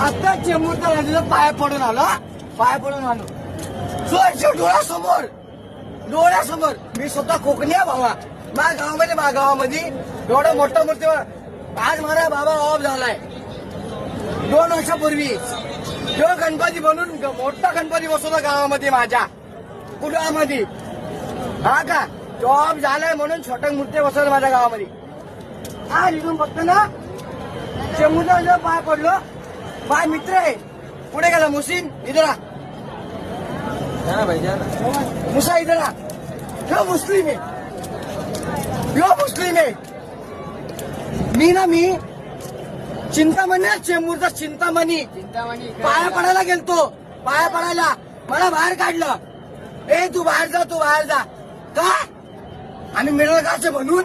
आता चेंबूरच्या नदीला पाया पडून आलो. डोळ्यासमोर मी स्वतः कोकणी आहे भावा. माझ्या गावामध्ये एवढा मोठा मूर्ती आज माझा बाबा ऑफ झालाय 2 वर्षापूर्वी. तो गणपती बनून मोठा गणपती बसवला गावामध्ये माझ्या कुटुंबामध्ये. हा का जॉब झालाय म्हणून छोट्या मूर्ती बसवलं माझ्या गावामध्ये. आज इथून फक्त ना चेंबूरच्या पाय पडलो. माझा मित्र आहे पुढे गेला मुसीन इधर आ. मुसा इधर आ. ह्यो मुस्लिम आहे. मी चिंतामणी चेंबूरचा चिंतामणी पाया पडायला गेलतो. मला बाहेर काढलं. तू बाहेर जा का आम्ही मिडल क्लास म्हणून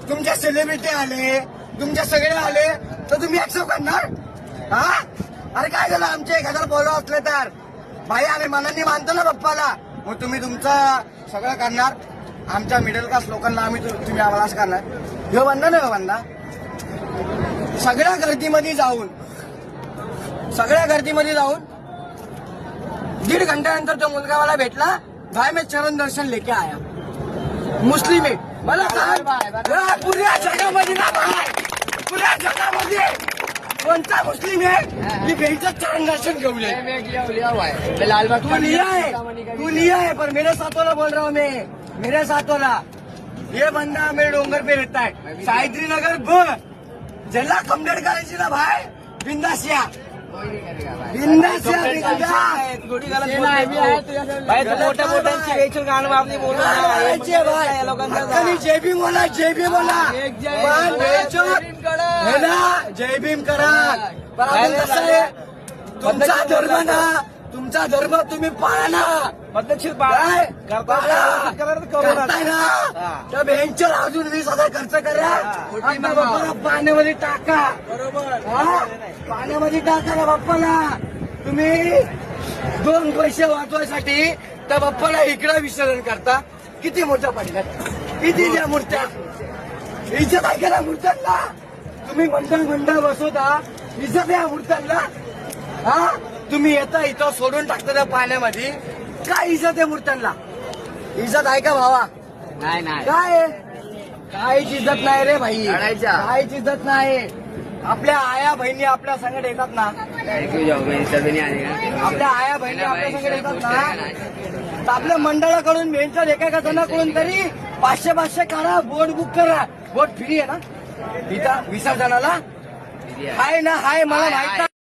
तुमच्या सेलिब्रिटी आले तुमच्या सगळे आले तर तुम्ही ऍक्सेप्ट करणार. हा अरे काय झालं आमचे 1000 फॉलो असले तर भाई आम्ही मनाने मानतो ना बाप्पाला. मग तुम्ही तुमचं सगळं करणार. आमच्या मिडल क्लास लोकांना तुम्ही आम्हाला असं करणार. हे बंदा नाही बंदा. सगळ्या गर्दीमध्ये जाऊन 1.5 घंट्यानंतर तो मुलगा मला भेटला. भाई मैं चरण दर्शन लेके आया. मुस्लिम आहे मला पुऱ्या जगामध्ये ना भाई पुऱ्या जगामध्ये कोणता मुस्लिम है ये भेजा चरण दर्शन घेऊन तू लिया है पर मेरे साथ वाला बोल रहा हूँ मैं. मेरे साथ वाला ये बंदा मेरे डोंगर पे रहता है सायत्री नगर ज्याला कंप्लेंट करायची ना भाई बिंदासिया जय भीम बोला जय भीम करा. कसं आहे तुमचा धर्म ना तुमचा धर्म तुम्ही पाळा ना. पद्धतशीर करताय ना त्या बँकच्या अजून 20,000 खर्च करा. पाण्यामध्ये टाका. पाण्यामध्ये टाका ना बाप्पाला. तुम्ही 2 पैसे वाचवायसाठी त्या बाप्पाला इकडं विसर्जन करता. किती मोठ्या पडल्यात किती त्या मूर्त्या. इज्जत आहे का मूर्त्यांना. तुम्ही मंडळ बसवता इज्जत या मूर्त्यांना. हा तुम्ही येता इथं सोडून टाकता त्या पाण्यामध्ये. काय इज्जत आहे मूर्त्यांना. इज्जत आहे का भावा. नाही काय काहीच इज्जत नाही रे भाई. काहीच इज्जत नाही. आपल्या आया बहिणी आपल्या संगत येतात ना. आपल्या आया बहिणी आपल्या संगत येतात ना तर आपल्या मंडळाकडून मेंटर एका जणाकडून तरी 500 काढा. बोट बुक करा. बोट फ्री आहे ना इथं विसर्जनाला. हाय ना हाय मला माहित